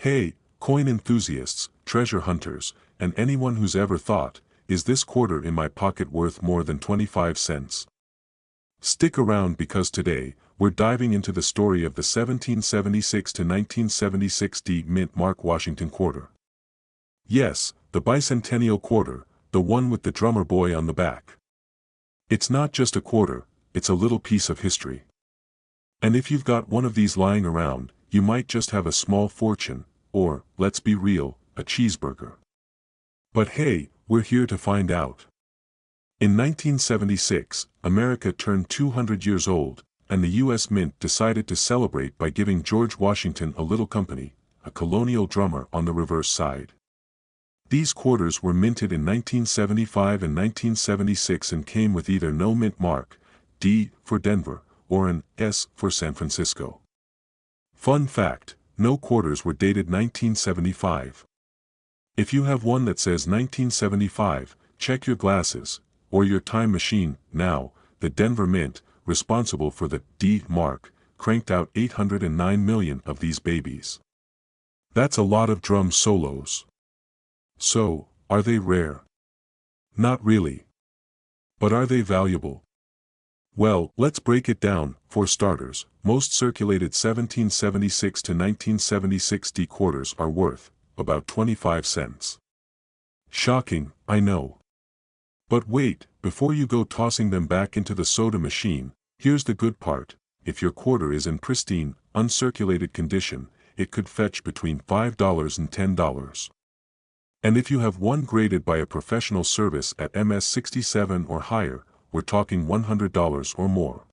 Hey, coin enthusiasts, treasure hunters, and anyone who's ever thought, is this quarter in my pocket worth more than 25 cents? Stick around because today, we're diving into the story of the 1776 to 1976 D Mint Mark Washington Quarter. Yes, the Bicentennial Quarter, the one with the drummer boy on the back. It's not just a quarter, it's a little piece of history. And if you've got one of these lying around, you might just have a small fortune, or, let's be real, a cheeseburger. But hey, we're here to find out. In 1976, America turned 200 years old, and the U.S. Mint decided to celebrate by giving George Washington a little company, a colonial drummer on the reverse side. These quarters were minted in 1975 and 1976 and came with either no mint mark, D for Denver, or an S for San Francisco. Fun fact, no quarters were dated 1975. If you have one that says 1975, check your glasses, or your time machine. Now, the Denver Mint, responsible for the D mark, cranked out 809 million of these babies. That's a lot of drum solos. So, are they rare? Not really. But are they valuable? Well, let's break it down. For starters, most circulated 1776 to 1976 D quarters are worth about 25 cents. Shocking, I know. But wait, before you go tossing them back into the soda machine, here's the good part: if your quarter is in pristine, uncirculated condition, it could fetch between $5 and $10. And if you have one graded by a professional service at MS 67 or higher, we're talking $100 or more.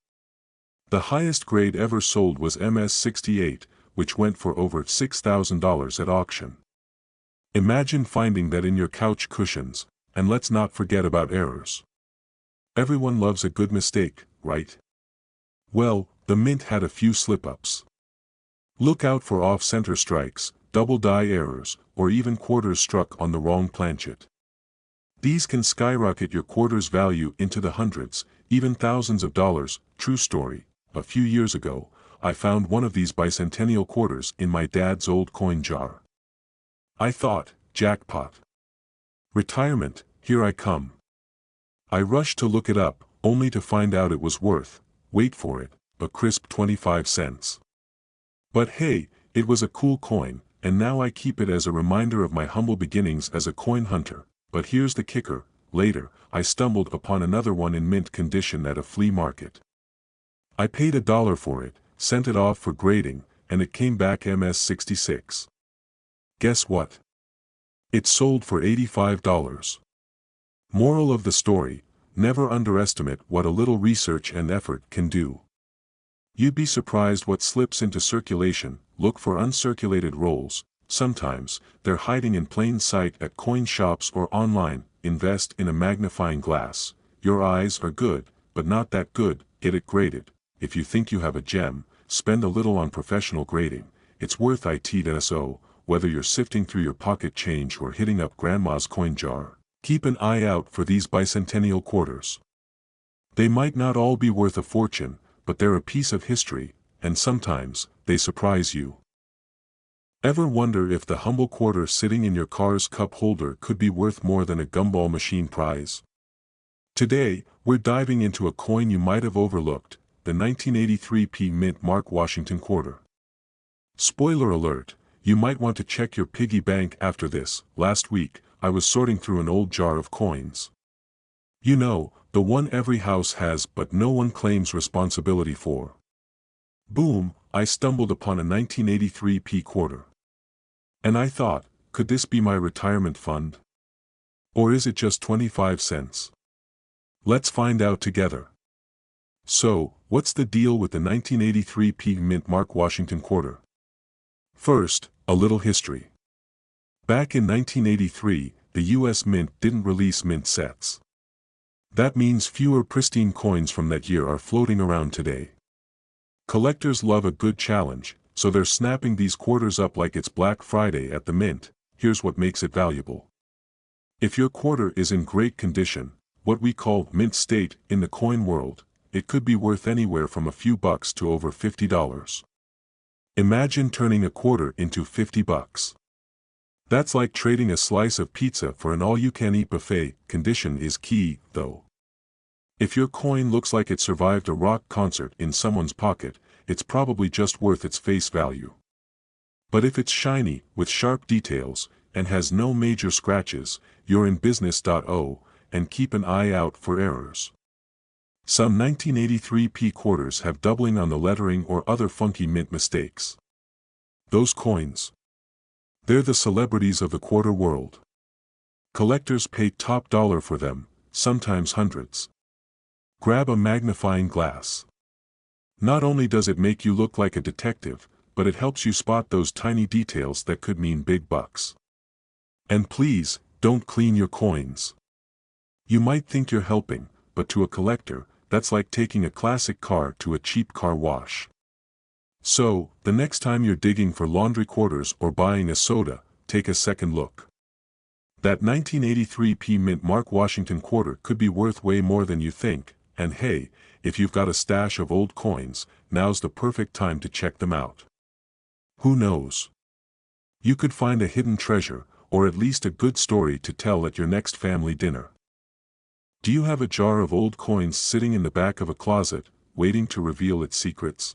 The highest grade ever sold was MS 68, which went for over $6,000 at auction. Imagine finding that in your couch cushions, and let's not forget about errors. Everyone loves a good mistake, right? Well, the Mint had a few slip-ups. Look out for off-center strikes, double die errors, or even quarters struck on the wrong planchet. These can skyrocket your quarter's value into the hundreds, even thousands of dollars. True story, a few years ago, I found one of these bicentennial quarters in my dad's old coin jar. I thought, jackpot. Retirement, here I come. I rushed to look it up, only to find out it was worth, wait for it, a crisp 25 cents. But hey, it was a cool coin, and now I keep it as a reminder of my humble beginnings as a coin hunter. But here's the kicker: later, I stumbled upon another one in mint condition at a flea market. I paid $1 for it, sent it off for grading, and it came back MS 66. Guess what? It sold for $85. Moral of the story: never underestimate what a little research and effort can do. You'd be surprised what slips into circulation. Look for uncirculated rolls. Sometimes, they're hiding in plain sight at coin shops or online. Invest in a magnifying glass. Your eyes are good, but not that good. Get it graded. If you think you have a gem, spend a little on professional grading. It's worth it. So, whether you're sifting through your pocket change or hitting up grandma's coin jar, keep an eye out for these bicentennial quarters. They might not all be worth a fortune, but they're a piece of history, and sometimes, they surprise you. Ever wonder if the humble quarter sitting in your car's cup holder could be worth more than a gumball machine prize? Today, we're diving into a coin you might have overlooked, the 1983 P Mint Mark Washington Quarter. Spoiler alert, you might want to check your piggy bank after this. Last week, I was sorting through an old jar of coins. You know, the one every house has but no one claims responsibility for. Boom, I stumbled upon a 1983 P quarter. And I thought, could this be my retirement fund? Or is it just 25 cents? Let's find out together. So, what's the deal with the 1983 P Mint Mark Washington Quarter? First, a little history. Back in 1983, the U.S. Mint didn't release mint sets. That means fewer pristine coins from that year are floating around today. Collectors love a good challenge, so they're snapping these quarters up like it's Black Friday at the Mint. Here's what makes it valuable. If your quarter is in great condition, what we call mint state in the coin world, it could be worth anywhere from a few bucks to over $50. Imagine turning a quarter into 50 bucks. That's like trading a slice of pizza for an all-you-can-eat buffet. Condition is key, though. If your coin looks like it survived a rock concert in someone's pocket, it's probably just worth its face value. But if it's shiny, with sharp details, and has no major scratches, you're in business. And keep an eye out for errors. Some 1983p quarters have doubling on the lettering or other funky mint mistakes. Those coins. They're the celebrities of the quarter world. Collectors pay top dollar for them, sometimes hundreds. Grab a magnifying glass. Not only does it make you look like a detective, but it helps you spot those tiny details that could mean big bucks. And please, don't clean your coins. You might think you're helping, but to a collector, that's like taking a classic car to a cheap car wash. So, the next time you're digging for laundry quarters or buying a soda, take a second look. That 1983p mint Mark Washington quarter could be worth way more than you think, and hey, if you've got a stash of old coins, now's the perfect time to check them out. Who knows? You could find a hidden treasure, or at least a good story to tell at your next family dinner. Do you have a jar of old coins sitting in the back of a closet, waiting to reveal its secrets?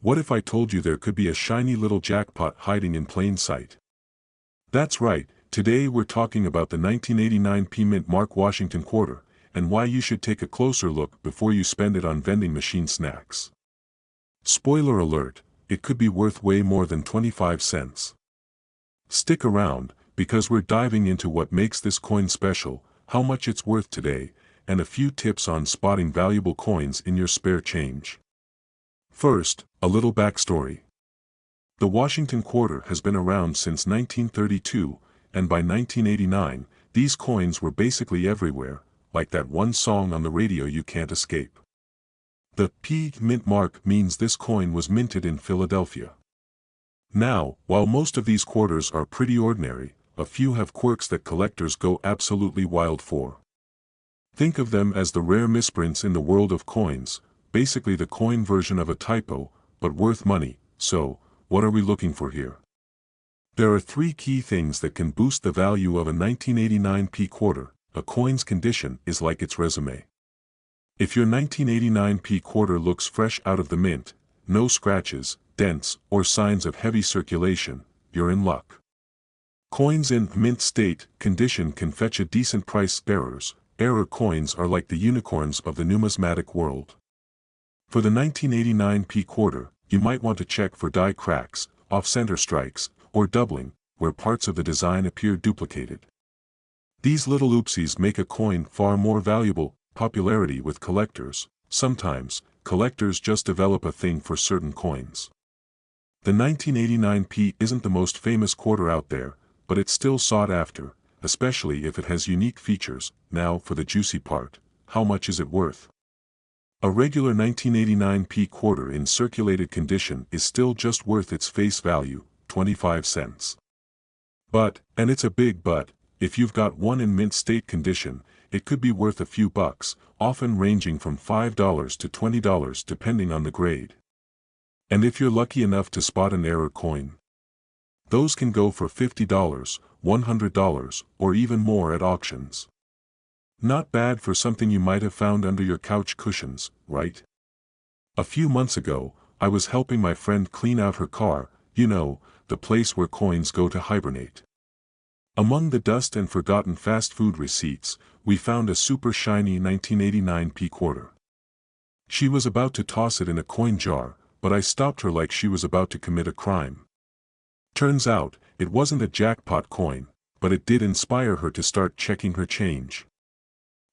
What if I told you there could be a shiny little jackpot hiding in plain sight? That's right, today we're talking about the 1989p mint Mark Washington quarter, and why you should take a closer look before you spend it on vending machine snacks. Spoiler alert, it could be worth way more than 25 cents. Stick around, because we're diving into what makes this coin special, how much it's worth today, and a few tips on spotting valuable coins in your spare change. First, a little backstory. The Washington quarter has been around since 1932, and by 1989, these coins were basically everywhere, like that one song on the radio you can't escape. The P mint mark means this coin was minted in Philadelphia. Now, while most of these quarters are pretty ordinary, a few have quirks that collectors go absolutely wild for. Think of them as the rare misprints in the world of coins, basically the coin version of a typo, but worth money. So, what are we looking for here? There are three key things that can boost the value of a 1989p quarter. A coin's condition is like its resume. If your 1989p quarter looks fresh out of the mint, no scratches, dents, or signs of heavy circulation, you're in luck. Coins in mint state condition can fetch a decent price. Error coins are like the unicorns of the numismatic world. For the 1989p quarter, you might want to check for die cracks, off-center strikes, or doubling, where parts of the design appear duplicated. These little oopsies make a coin far more valuable. Popularity with collectors. Sometimes, collectors just develop a thing for certain coins. The 1989p isn't the most famous quarter out there, but it's still sought after, especially if it has unique features. Now for the juicy part, how much is it worth? A regular 1989p quarter in circulated condition is still just worth its face value, 25 cents. But, and it's a big but, if you've got one in mint state condition, it could be worth a few bucks, often ranging from $5 to $20 depending on the grade. And if you're lucky enough to spot an error coin, those can go for $50, $100, or even more at auctions. Not bad for something you might have found under your couch cushions, right? A few months ago, I was helping my friend clean out her car, you know, the place where coins go to hibernate. Among the dust and forgotten fast food receipts, we found a super shiny 1989p quarter. She was about to toss it in a coin jar, but I stopped her like she was about to commit a crime. Turns out, it wasn't a jackpot coin, but it did inspire her to start checking her change.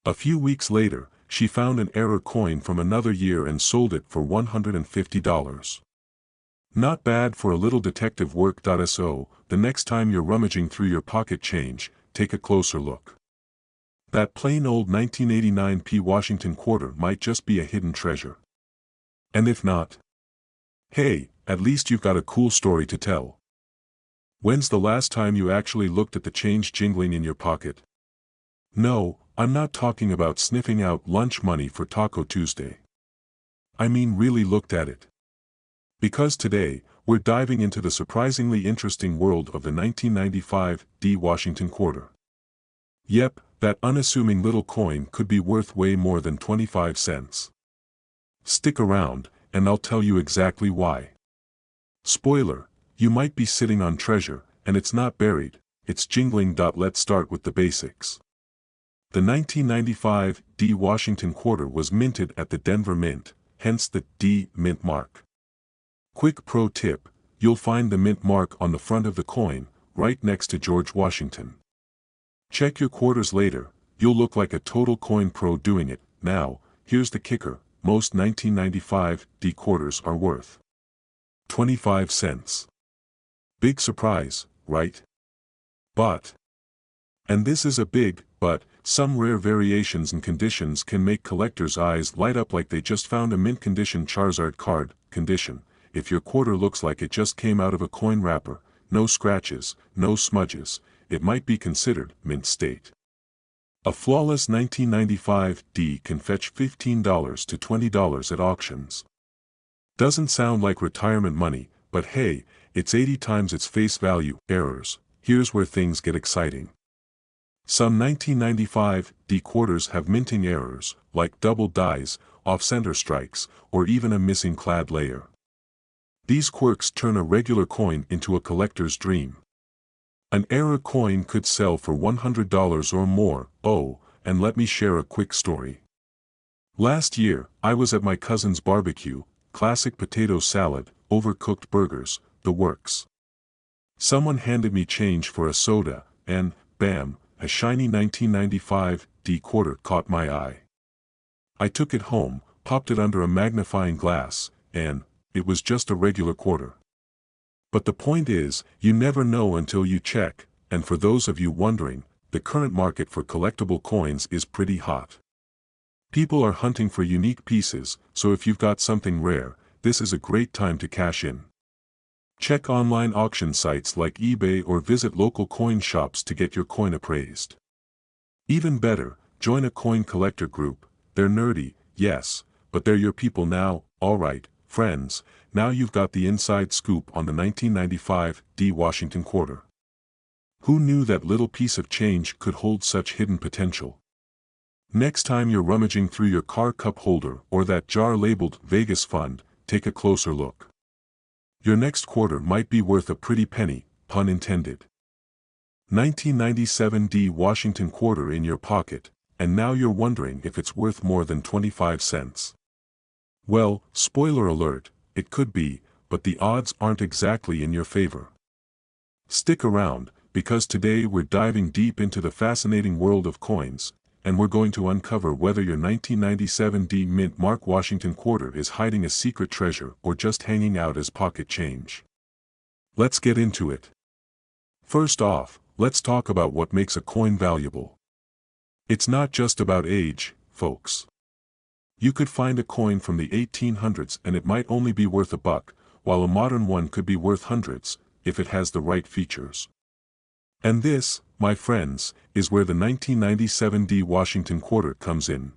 A few weeks later, she found an error coin from another year and sold it for $150. Not bad for a little detective work. So, the next time you're rummaging through your pocket change, take a closer look. That plain old 1989p Washington quarter might just be a hidden treasure. And if not, hey, at least you've got a cool story to tell. When's the last time you actually looked at the change jingling in your pocket? No, I'm not talking about sniffing out lunch money for Taco Tuesday. I mean really looked at it. Because today, we're diving into the surprisingly interesting world of the 1995 Washington Quarter. Yep, that unassuming little coin could be worth way more than 25 cents. Stick around, and I'll tell you exactly why. Spoiler, you might be sitting on treasure, and it's not buried, it's jingling. Let's start with the basics. The 1995 Washington Quarter was minted at the Denver Mint, hence the D mint mark. Quick pro tip, you'll find the mint mark on the front of the coin, right next to George Washington. Check your quarters later, you'll look like a total coin pro doing it. Now, here's the kicker, most 1995 quarters are worth 25 cents. Big surprise, right? But, and this is a big but, some rare variations and conditions can make collectors' eyes light up like they just found a mint condition Charizard card. Condition: if your quarter looks like it just came out of a coin wrapper, no scratches, no smudges, it might be considered mint state. A flawless 1995 can fetch $15 to $20 at auctions. Doesn't sound like retirement money, but hey, it's 80 times its face value. Errors: here's where things get exciting. Some 1995 quarters have minting errors, like double dies, off-center strikes, or even a missing clad layer. These quirks turn a regular coin into a collector's dream. An error coin could sell for $100 or more. Oh, and let me share a quick story. Last year, I was at my cousin's barbecue, classic potato salad, overcooked burgers, the works. Someone handed me change for a soda, and, bam, a shiny 1995 quarter caught my eye. I took it home, popped it under a magnifying glass, and it was just a regular quarter. But the point is, you never know until you check, and for those of you wondering, the current market for collectible coins is pretty hot. People are hunting for unique pieces, so if you've got something rare, this is a great time to cash in. Check online auction sites like eBay or visit local coin shops to get your coin appraised. Even better, join a coin collector group. They're nerdy, yes, but they're your people now. Alright, friends, now you've got the inside scoop on the 1995 Washington Quarter. Who knew that little piece of change could hold such hidden potential? Next time you're rummaging through your car cup holder or that jar labeled Vegas Fund, take a closer look. Your next quarter might be worth a pretty penny, pun intended. 1997 Washington Quarter in your pocket, and now you're wondering if it's worth more than 25 cents. Well, spoiler alert, it could be, but the odds aren't exactly in your favor. Stick around, because today we're diving deep into the fascinating world of coins, and we're going to uncover whether your 1997 mint mark Washington Quarter is hiding a secret treasure or just hanging out as pocket change. Let's get into it. First off, let's talk about what makes a coin valuable. It's not just about age, folks. You could find a coin from the 1800s and it might only be worth $1, while a modern one could be worth hundreds, if it has the right features. And this, my friends, is where the 1997 Washington Quarter comes in.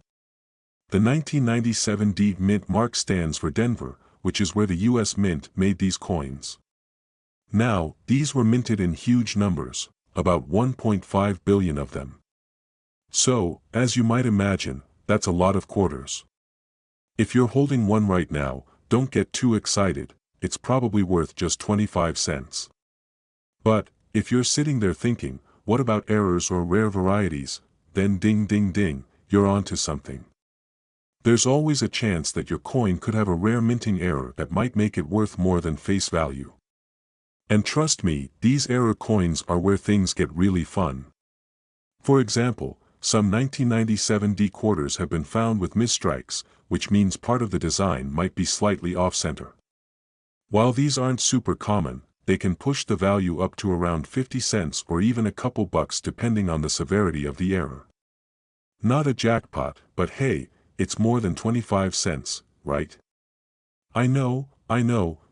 The 1997 mint mark stands for Denver, which is where the U.S. Mint made these coins. Now, these were minted in huge numbers, about 1.5 billion of them. So, as you might imagine, that's a lot of quarters. If you're holding one right now, don't get too excited, it's probably worth just 25 cents. But, if you're sitting there thinking, what about errors or rare varieties, then ding ding ding, you're onto something. There's always a chance that your coin could have a rare minting error that might make it worth more than face value. And trust me, these error coins are where things get really fun. For example, some 1997 quarters have been found with misstrikes, which means part of the design might be slightly off-center. While these aren't super common, they can push the value up to around 50 cents or even a couple bucks depending on the severity of the error. Not a jackpot, but hey, it's more than 25 cents, right? I know,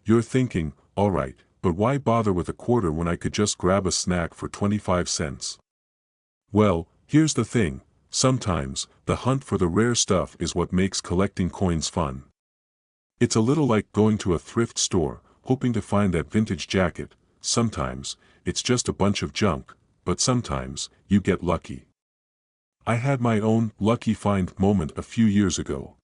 you're thinking, alright, but why bother with a quarter when I could just grab a snack for 25 cents? Well, here's the thing, sometimes, the hunt for the rare stuff is what makes collecting coins fun. It's a little like going to a thrift store, hoping to find that vintage jacket. Sometimes, it's just a bunch of junk, but sometimes, you get lucky. I had my own lucky find moment a few years ago.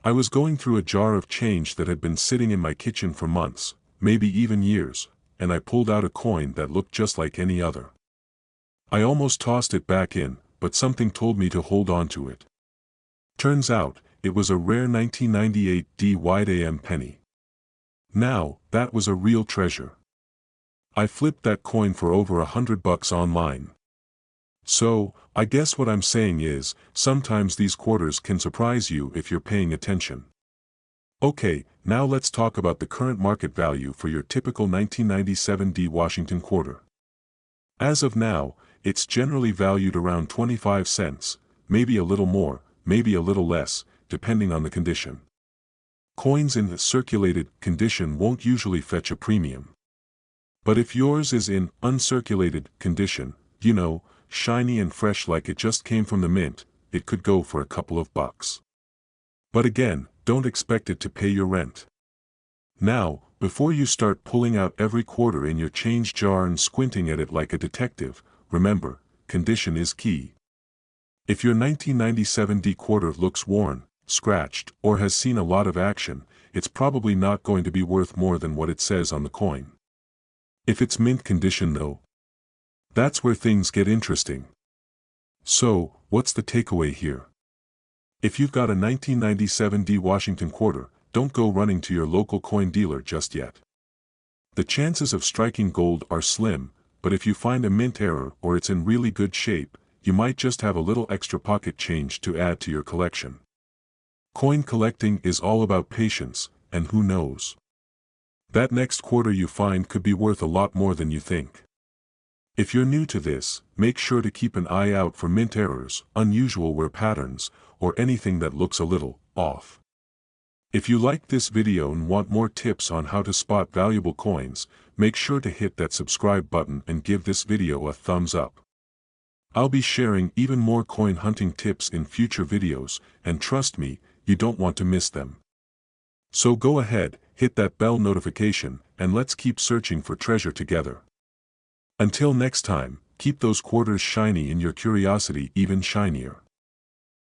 I was going through a jar of change that had been sitting in my kitchen for months, maybe even years, and I pulled out a coin that looked just like any other. I almost tossed it back in, but something told me to hold on to it. Turns out, it was a rare 1998 DYAM penny. Now, that was a real treasure. I flipped that coin for over $100 online. So, I guess what I'm saying is, sometimes these quarters can surprise you if you're paying attention. Okay, now let's talk about the current market value for your typical 1997 D Washington quarter. As of now, it's generally valued around 25 cents, maybe a little more, maybe a little less, depending on the condition. Coins in the circulated condition won't usually fetch a premium. But if yours is in uncirculated condition, you know, shiny and fresh like it just came from the mint, it could go for a couple of bucks. But again, don't expect it to pay your rent. Now, before you start pulling out every quarter in your change jar and squinting at it like a detective, remember, condition is key. If your 1997 D quarter looks worn, scratched, or has seen a lot of action, it's probably not going to be worth more than what it says on the coin. If it's mint condition though, that's where things get interesting. So, what's the takeaway here? If you've got a 1997 D Washington quarter, don't go running to your local coin dealer just yet. The chances of striking gold are slim, but if you find a mint error or it's in really good shape, you might just have a little extra pocket change to add to your collection. Coin collecting is all about patience, and who knows? That next quarter you find could be worth a lot more than you think. If you're new to this, make sure to keep an eye out for mint errors, unusual wear patterns, or anything that looks a little off. If you liked this video and want more tips on how to spot valuable coins, make sure to hit that subscribe button and give this video a thumbs up. I'll be sharing even more coin hunting tips in future videos, and trust me, you don't want to miss them. So go ahead, hit that bell notification, and let's keep searching for treasure together. Until next time, keep those quarters shiny and your curiosity even shinier.